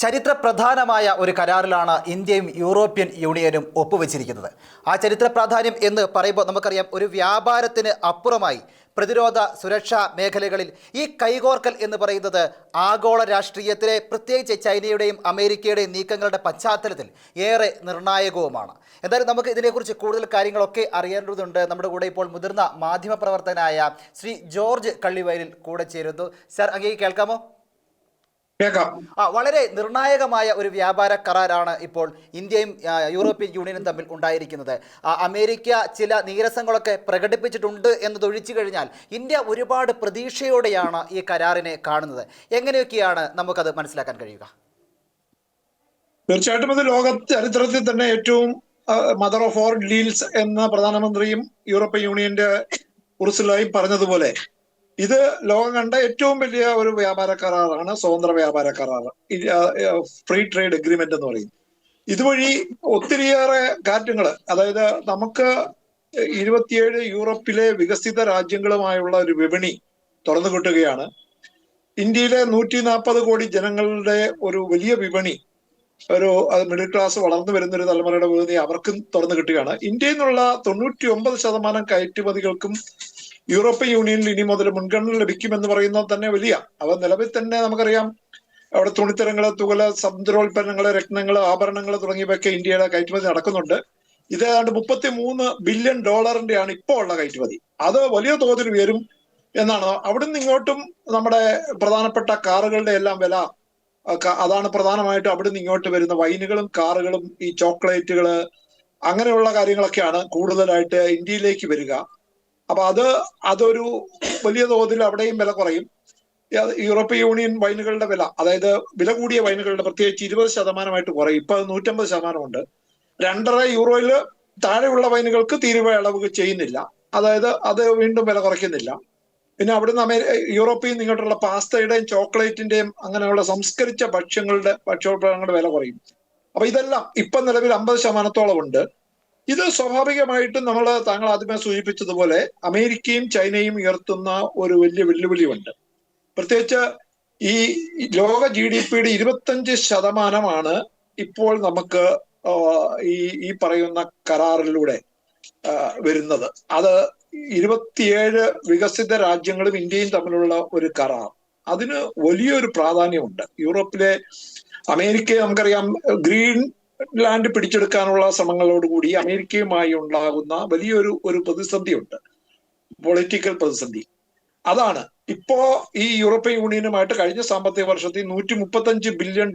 ചരിത്ര പ്രധാനമായ ഒരു കരാറിലാണ് ഇന്ത്യയും യൂറോപ്യൻ യൂണിയനും ഒപ്പുവെച്ചിരിക്കുന്നത്. ആ ചരിത്ര പ്രാധാന്യം എന്ന് പറയുമ്പോൾ നമുക്കറിയാം, ഒരു വ്യാപാരത്തിന് അപ്പുറമായി പ്രതിരോധ സുരക്ഷാ മേഖലകളിൽ ഈ കൈകോർക്കൽ എന്ന് പറയുന്നത് ആഗോള രാഷ്ട്രീയത്തിലെ പ്രത്യേകിച്ച് ചൈനയുടെയും അമേരിക്കയുടെയും നീക്കങ്ങളുടെ പശ്ചാത്തലത്തിൽ ഏറെ നിർണായകവുമാണ്. എന്തായാലും നമുക്ക് ഇതിനെക്കുറിച്ച് കൂടുതൽ കാര്യങ്ങളൊക്കെ അറിയേണ്ടതുണ്ട്. നമ്മുടെ കൂടെ ഇപ്പോൾ മുതിർന്ന മാധ്യമപ്രവർത്തകനായ ശ്രീ ജോർജ് കള്ളിവയലിൽ കൂടെ ചേരുന്നു. സർ, അങ്ങേക്ക് കേൾക്കാമോ? കേൾക്കാം. വളരെ നിർണായകമായ ഒരു വ്യാപാര കരാറാണ് ഇപ്പോൾ ഇന്ത്യയും യൂറോപ്യൻ യൂണിയനും തമ്മിൽ ഉണ്ടായിരിക്കുന്നത്. അമേരിക്ക ചില നീരസങ്ങളൊക്കെ പ്രകടിപ്പിച്ചിട്ടുണ്ട് എന്നതൊഴിച്ചു കഴിഞ്ഞാൽ ഇന്ത്യ ഒരുപാട് പ്രതീക്ഷയോടെയാണ് ഈ കരാറിനെ കാണുന്നത്. എങ്ങനെയൊക്കെയാണ് നമുക്കത് മനസ്സിലാക്കാൻ കഴിയുക? തീർച്ചയായിട്ടും ഇത് ലോക ചരിത്രത്തിൽ തന്നെ ഏറ്റവും മദർ ഓഫ് ഓൾ ഡീൽസ് എന്ന പ്രധാനമന്ത്രിയും യൂറോപ്യൻ യൂണിയന്റെ ഉർസുലയും പറഞ്ഞതുപോലെ ഇത് ലോകം കണ്ട ഏറ്റവും വലിയ ഒരു വ്യാപാര കരാറാണ് സ്വതന്ത്ര വ്യാപാര കരാർ, ഫ്രീ ട്രേഡ് എഗ്രിമെന്റ് എന്ന് പറയും. ഇതുവഴി ഒത്തിരിയേറെ കാര്യങ്ങൾ, അതായത് നമുക്ക് 27 യൂറോപ്പിലെ വികസിത രാജ്യങ്ങളുമായുള്ള ഒരു വിപണി തുറന്നു കിട്ടുകയാണ്. ഇന്ത്യയിലെ 140 കോടി ജനങ്ങളുടെ ഒരു വലിയ വിപണി, ഒരു മിഡിൽ ക്ലാസ് വളർന്നു വരുന്ന ഒരു തലമുറയുടെ വിപണി അവർക്കും തുറന്നു കിട്ടുകയാണ്. ഇന്ത്യയിൽ നിന്നുള്ള 99% കയറ്റുമതികൾക്കും യൂറോപ്യൻ യൂണിയനിൽ ഇനി മുതൽ മുൻഗണന ലഭിക്കുമെന്ന് പറയുന്നത് തന്നെ വലിയ, അവ നിലവിൽ തന്നെ നമുക്കറിയാം അവിടെ തുണിത്തരങ്ങള്, തുകല്, സമുദ്രോൽപ്പന്നങ്ങള്, രത്നങ്ങള്, ആഭരണങ്ങൾ തുടങ്ങിയവയൊക്കെ ഇന്ത്യയുടെ കയറ്റുമതി നടക്കുന്നുണ്ട്. ഇത് ഏതാണ്ട് $33 ബില്യൺ ആണ് ഇപ്പോൾ ഉള്ള കയറ്റുമതി. അത് വലിയ തോതിൽ ഉയരും എന്നാണ്. അവിടുന്ന് ഇങ്ങോട്ടും നമ്മുടെ പ്രധാനപ്പെട്ട കാറുകളുടെ എല്ലാം വില, അതാണ് പ്രധാനമായിട്ട് അവിടുന്ന് ഇങ്ങോട്ട് വരുന്ന വൈനുകളും കാറുകളും ഈ ചോക്ലേറ്റുകള് അങ്ങനെയുള്ള കാര്യങ്ങളൊക്കെയാണ് കൂടുതലായിട്ട് ഇന്ത്യയിലേക്ക് വരിക. അപ്പൊ അതൊരു വലിയ തോതിൽ അവിടെയും വില കുറയും. യൂറോപ്യൻ യൂണിയൻ വൈനുകളുടെ വില, അതായത് വില കൂടിയ വൈനുകളുടെ പ്രത്യേകിച്ച് 20% കുറയും. ഇപ്പൊ 150% ഉണ്ട്. 2.5 യൂറോയില് താഴെയുള്ള വൈനുകൾക്ക് തീരുവ ഇളവ് ചെയ്യുന്നില്ല, അതായത് അത് വീണ്ടും വില കുറയ്ക്കുന്നില്ല. പിന്നെ അവിടുന്ന് യൂറോപ്പിൽ നിന്ന് ഇങ്ങോട്ടുള്ള പാസ്തയുടെയും ചോക്ലേറ്റിന്റെയും അങ്ങനെയുള്ള സംസ്കരിച്ച ഭക്ഷ്യോൽപ്പന്നങ്ങളുടെ വില കുറയും. അപ്പൊ ഇതെല്ലാം ഇപ്പൊ നിലവിൽ 50%-ഓളം ഉണ്ട്. ഇത് സ്വാഭാവികമായിട്ടും താങ്കൾ ആദ്യമേ സൂചിപ്പിച്ചതുപോലെ അമേരിക്കയും ചൈനയും ഉയർത്തുന്ന ഒരു വലിയ വെല്ലുവിളിയുണ്ട്. പ്രത്യേകിച്ച് ഈ ലോക GDP-യുടെ 25% ഇപ്പോൾ നമുക്ക് ഈ പറയുന്ന കരാറിലൂടെ വരുന്നത്. അത് 27 വികസിത രാജ്യങ്ങളും ഇന്ത്യയും തമ്മിലുള്ള ഒരു കരാർ. അതിന് വലിയൊരു പ്രാധാന്യമുണ്ട്. യൂറോപ്പിലെ അമേരിക്കയെ നമുക്കറിയാം, ഗ്രീൻ ലാൻഡ് പിടിച്ചെടുക്കാനുള്ള ശ്രമങ്ങളോടുകൂടി അമേരിക്കയുമായി ഉണ്ടാകുന്ന വലിയൊരു പ്രതിസന്ധിയുണ്ട്, പൊളിറ്റിക്കൽ പ്രതിസന്ധി. അതാണ് ഇപ്പോ ഈ യൂറോപ്യൻ യൂണിയനുമായിട്ട് കഴിഞ്ഞ സാമ്പത്തിക വർഷത്തിൽ $135 ബില്യൺ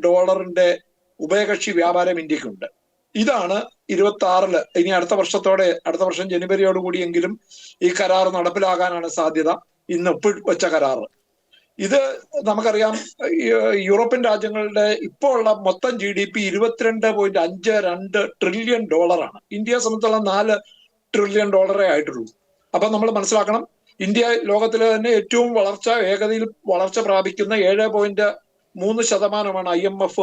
ഉഭയകക്ഷി വ്യാപാരം ഇന്ത്യക്കുണ്ട്. ഇതാണ് 26-ല്, ഇനി അടുത്ത വർഷം ജനുവരിയോടുകൂടിയെങ്കിലും ഈ കരാർ നടപ്പിലാകാനാണ് സാധ്യത. ഇന്ന് ഒപ്പിവെച്ച കരാറ് ഇത് നമുക്കറിയാം. യൂറോപ്യൻ രാജ്യങ്ങളുടെ ഇപ്പോൾ ഉള്ള മൊത്തം GDP $22.52 ട്രില്യൺ ആണ്. ഇന്ത്യയെ സംബന്ധിച്ചുള്ള $4 ട്രില്യൺ ആയിട്ടുള്ളൂ. അപ്പൊ നമ്മൾ മനസ്സിലാക്കണം, ഇന്ത്യ ലോകത്തിലെ തന്നെ ഏറ്റവും വേഗതയിൽ വളർച്ച പ്രാപിക്കുന്ന 7.3% IMF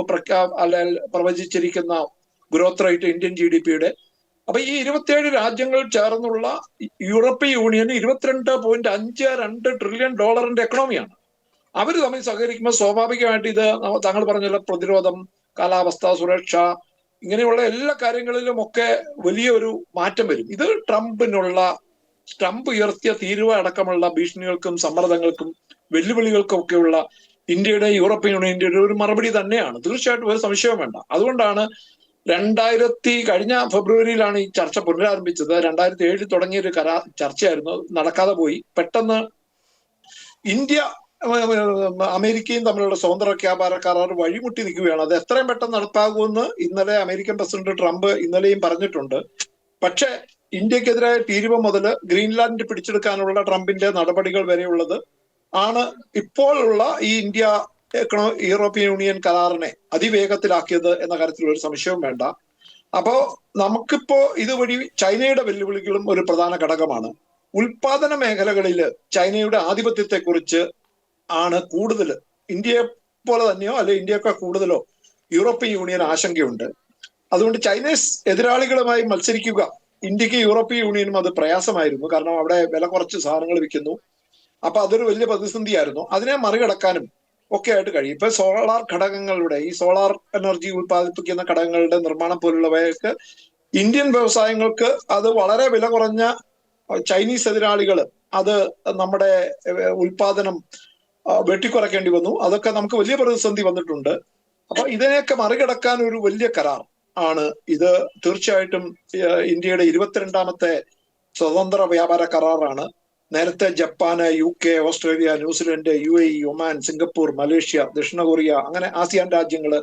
പ്രവചിച്ചിരിക്കുന്ന ഗ്രോത്ത് റേറ്റ് ഇന്ത്യൻ GDP-യുടെ. അപ്പൊ ഈ 27 രാജ്യങ്ങൾ ചേർന്നുള്ള യൂറോപ്യൻ യൂണിയന് $22.52 ട്രില്യൺ എക്കണോമിയാണ്. അവർ തമ്മിൽ സഹകരിക്കുമ്പോൾ സ്വാഭാവികമായിട്ട് ഇത് താങ്കൾ പറഞ്ഞ പ്രതിരോധം, കാലാവസ്ഥ, സുരക്ഷ, ഇങ്ങനെയുള്ള എല്ലാ കാര്യങ്ങളിലും ഒക്കെ വലിയൊരു മാറ്റം വരും. ഇത് ട്രംപ് ഉയർത്തിയ തീരുവ അടക്കമുള്ള ഭീഷണികൾക്കും സമ്മർദ്ദങ്ങൾക്കും വെല്ലുവിളികൾക്കും ഒക്കെയുള്ള ഇന്ത്യയുടെ യൂറോപ്യൻ യൂണിയന്റെ ഒരു മറുപടി തന്നെയാണ്. തീർച്ചയായിട്ടും ഒരു സംശയവും വേണ്ട. അതുകൊണ്ടാണ് കഴിഞ്ഞ ഫെബ്രുവരിയിലാണ് ഈ ചർച്ച പുനരാരംഭിച്ചത്. 2007 തുടങ്ങിയൊരു ചർച്ചയായിരുന്നു, നടക്കാതെ പോയി. പെട്ടെന്ന് ഇന്ത്യ അമേരിക്കയും തമ്മിലുള്ള സ്വതന്ത്ര വ്യാപാര കരാർ വഴിമുട്ടി നിൽക്കുകയാണ്. അത് എത്രയും പെട്ടെന്ന് നടപ്പാകുമെന്ന് ഇന്നലെ അമേരിക്കൻ പ്രസിഡന്റ് ട്രംപ് ഇന്നലെയും പറഞ്ഞിട്ടുണ്ട്. പക്ഷെ ഇന്ത്യക്കെതിരായ തീരുവ മുതൽ ഗ്രീൻലാൻഡ് പിടിച്ചെടുക്കാനുള്ള ട്രംപിന്റെ നടപടികൾ വരെയുള്ളത് ആണ് ഇപ്പോഴുള്ള ഈ യൂറോപ്യൻ യൂണിയൻ കരാറിനെ അതിവേഗത്തിലാക്കിയത് എന്ന കാര്യത്തിൽ ഒരു സംശയവും വേണ്ട. അപ്പോ നമുക്കിപ്പോ ഇതുവഴി ചൈനയുടെ വെല്ലുവിളികളും ഒരു പ്രധാന ഘടകമാണ്. ഉൽപാദന മേഖലകളിൽ ചൈനയുടെ ആധിപത്യത്തെക്കുറിച്ച് ആണ് കൂടുതൽ, ഇന്ത്യയെ പോലെ തന്നെയോ അല്ലെ ഇന്ത്യയൊക്കെ കൂടുതലോ യൂറോപ്യൻ യൂണിയൻ ആശങ്കയുണ്ട്. അതുകൊണ്ട് ചൈനീസ് എതിരാളികളുമായി മത്സരിക്കുക ഇന്ത്യക്ക് യൂറോപ്യൻ യൂണിയനും അത് പ്രയാസമായിരുന്നു. കാരണം അവിടെ വില കുറച്ച് സാധനങ്ങൾ വിൽക്കുന്നു. അപ്പൊ അതൊരു വലിയ പ്രതിസന്ധിയായിരുന്നു. അതിനെ മറികടക്കാനും ഒക്കെ ആയിട്ട് കഴിയും. ഇപ്പൊ സോളാർ ഘടകങ്ങളുടെ ഈ സോളാർ എനർജി ഉത്പാദിപ്പിക്കുന്ന ഘടകങ്ങളുടെ നിർമ്മാണം പോലുള്ളവയൊക്കെ ഇന്ത്യൻ വ്യവസായങ്ങൾക്ക് അത് വളരെ വില കുറഞ്ഞ ചൈനീസ് എതിരാളികൾ അത് നമ്മുടെ ഉൽപാദനം വെട്ടിക്കുറയ്ക്കേണ്ടി വന്നു. അതൊക്കെ നമുക്ക് വലിയ പ്രതിസന്ധി വന്നിട്ടുണ്ട്. അപ്പൊ ഇതിനെയൊക്കെ മറികടക്കാൻ ഒരു വലിയ കരാർ ആണ് ഇത്. തീർച്ചയായിട്ടും ഇന്ത്യയുടെ 22ാമത്തെ സ്വതന്ത്ര വ്യാപാര കരാറാണ്. നേരത്തെ ജപ്പാന്, UK, Australia, New Zealand, UAE, Oman, Singapore, Malaysia, ദക്ഷിണ കൊറിയ, അങ്ങനെ ആസിയാൻ രാജ്യങ്ങള്,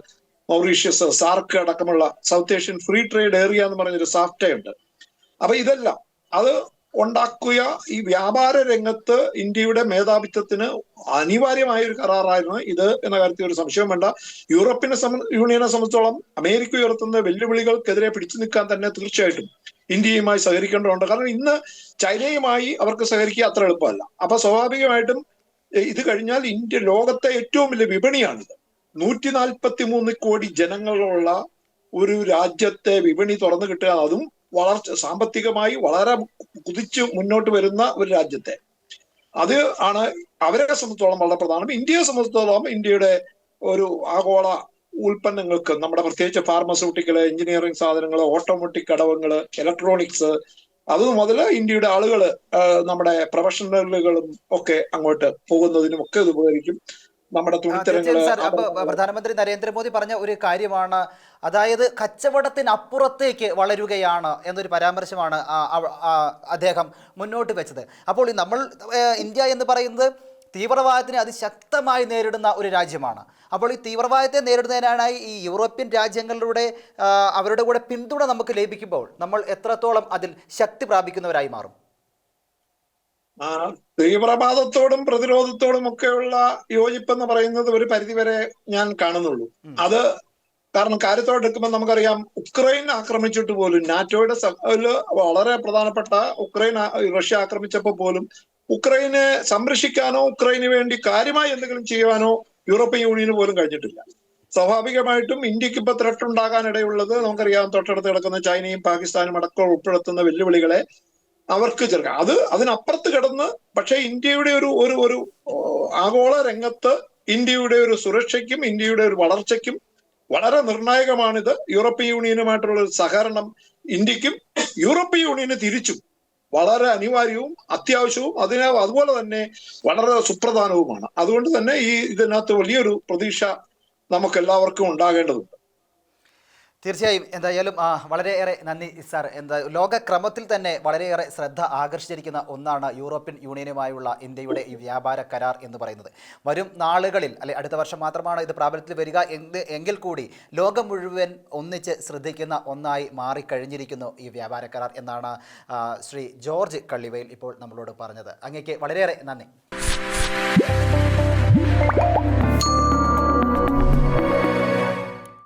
മൗറീഷ്യസ്, സാർക്ക് അടക്കമുള്ള south Asian free trade area എന്ന് പറഞ്ഞൊരു സാഫ്റ്റ ഉണ്ട്. അപ്പൊ ഇതെല്ലാം അത് ഉണ്ടാക്കുക ഈ വ്യാപാര രംഗത്ത് ഇന്ത്യയുടെ മേധാവിത്വത്തിന് അനിവാര്യമായ ഒരു കരാറായിരുന്നു ഇത് എന്ന കാര്യത്തിൽ ഒരു സംശയം വേണ്ട. യൂറോപ്യൻ യൂണിയനെ സംബന്ധിച്ചോളം അമേരിക്ക ഉയർത്തുന്ന വെല്ലുവിളികൾക്കെതിരെ പിടിച്ചു നിൽക്കാൻ തന്നെ തീർച്ചയായിട്ടും ഇന്ത്യയുമായി സഹകരിക്കേണ്ടതുണ്ട്. കാരണം ഇന്ന് ചൈനയുമായി അവർക്ക് സഹകരിക്കുക അത്ര എളുപ്പമല്ല. അപ്പൊ സ്വാഭാവികമായിട്ടും ഇത് കഴിഞ്ഞാൽ ഇന്ത്യ ലോകത്തെ ഏറ്റവും വലിയ വിപണിയാണിത്. 143 കോടി ജനങ്ങളുള്ള ഒരു രാജ്യത്തെ വിപണി തുറന്നു കിട്ടുക, അതും വളർച്ച സാമ്പത്തികമായി വളരെ കുതിച്ചു മുന്നോട്ട് വരുന്ന ഒരു രാജ്യത്തെ, അത് ആണ് അവരെ സംബന്ധിച്ചോളം വളരെ പ്രധാനം. ഇന്ത്യയെ സംബന്ധിച്ചിടത്തോളം ഇന്ത്യയുടെ ഒരു ആഗോള ഉൽപ്പന്നങ്ങൾക്ക്, നമ്മുടെ പ്രത്യേകിച്ച് ഫാർമസ്യൂട്ടിക്കല്, എഞ്ചിനീയറിംഗ് സാധനങ്ങൾ, ഓട്ടോമാറ്റിക് ഘടകങ്ങള്, ഇലക്ട്രോണിക്സ്, അത് മുതൽ ഇന്ത്യയുടെ ആളുകള് നമ്മുടെ പ്രൊഫഷണലുകളും ഒക്കെ അങ്ങോട്ട് പോകുന്നതിനും ഒക്കെ ഇത് ഉപകരിക്കും. നമ്മുടെ തുണിത്തരങ്ങള്. പ്രധാനമന്ത്രി നരേന്ദ്രമോദി പറഞ്ഞ ഒരു കാര്യമാണ്, അതായത് കച്ചവടത്തിനപ്പുറത്തേക്ക് വളരുകയാണ് എന്നൊരു പരാമർശമാണ് അദ്ദേഹം മുന്നോട്ട് വെച്ചത്. അപ്പോൾ നമ്മൾ ഇന്ത്യ എന്ന് പറയുന്നത് തീവ്രവാദത്തിനെ അതിശക്തമായി നേരിടുന്ന ഒരു രാജ്യമാണ്. അപ്പോൾ ഈ തീവ്രവാദത്തെ നേരിടുന്നതിനായി ഈ യൂറോപ്യൻ രാജ്യങ്ങളുടെ അവരുടെ കൂടെ പിന്തുണ നമുക്ക് ലഭിക്കുമ്പോൾ നമ്മൾ എത്രത്തോളം അതിൽ ശക്തി പ്രാപിക്കുന്നവരായി മാറും? തീവ്രവാദത്തോടും പ്രതിരോധത്തോടും ഒക്കെയുള്ള യോജിപ്പെന്ന് പറയുന്നത് ഒരു പരിധിവരെ ഞാൻ കാണുന്നുള്ളൂ. അത് കാരണം കാര്യത്തോടെ എടുക്കുമ്പോൾ നമുക്കറിയാം, ഉക്രൈൻ ആക്രമിച്ചിട്ട് പോലും നാറ്റോയുടെ വളരെ പ്രധാനപ്പെട്ട ഉക്രൈൻ റഷ്യ ആക്രമിച്ചപ്പോൾ പോലും ഉക്രൈനെ സംരക്ഷിക്കാനോ ഉക്രൈന് വേണ്ടി കാര്യമായി എന്തെങ്കിലും ചെയ്യുവാനോ യൂറോപ്യൻ യൂണിയന് പോലും കഴിഞ്ഞിട്ടില്ല. സ്വാഭാവികമായിട്ടും ഇന്ത്യക്ക് ഇപ്പൊ ത്രെട്ട് ഉണ്ടാകാനിടയുള്ളത് നമുക്കറിയാം, തൊട്ടടുത്ത് കിടക്കുന്ന ചൈനയും പാകിസ്ഥാനും അടക്കം ഉൾപ്പെടുത്തുന്ന വെല്ലുവിളികളെ അവർക്ക് ചെറുക്കാം. അതിനപ്പുറത്ത് കിടന്ന് പക്ഷെ ഇന്ത്യയുടെ ഒരു ആഗോള രംഗത്ത് ഇന്ത്യയുടെ ഒരു സുരക്ഷയ്ക്കും ഇന്ത്യയുടെ ഒരു വളർച്ചയ്ക്കും വളരെ നിർണായകമാണിത്. യൂറോപ്യൻ യൂണിയനുമായിട്ടുള്ള ഒരു സഹകരണം ഇന്ത്യക്കും യൂറോപ്യൻ യൂണിയന് തിരിച്ചും വളരെ അനിവാര്യവും അത്യാവശ്യവും അതുപോലെ തന്നെ വളരെ സുപ്രധാനവുമാണ്. അതുകൊണ്ട് തന്നെ ഇതിനകത്ത് വലിയൊരു പ്രതീക്ഷ നമുക്ക് എല്ലാവർക്കും ഉണ്ടാകേണ്ടതുണ്ട്. തീർച്ചയായും. എന്തായാലും വളരെയേറെ നന്ദി സാർ. ലോകക്രമത്തിൽ തന്നെ വളരെയേറെ ശ്രദ്ധ ആകർഷിച്ചിരിക്കുന്ന ഒന്നാണ് യൂറോപ്യൻ യൂണിയനുമായുള്ള ഇന്ത്യയുടെ ഈ വ്യാപാര കരാർ എന്ന് പറയുന്നത്. വരും നാളുകളിൽ അടുത്ത വർഷം മാത്രമാണ് ഇത് പ്രാബല്യത്തിൽ വരിക എങ്കിൽ കൂടി ലോകം മുഴുവൻ ഒന്നിച്ച് ശ്രദ്ധിക്കുന്ന ഒന്നായി മാറിക്കഴിഞ്ഞിരിക്കുന്നു ഈ വ്യാപാര കരാർ എന്നാണ് ശ്രീ ജോർജ് കള്ളിവയൽ ഇപ്പോൾ നമ്മളോട് പറഞ്ഞത്. അങ്ങേക്ക് വളരെയേറെ നന്ദി.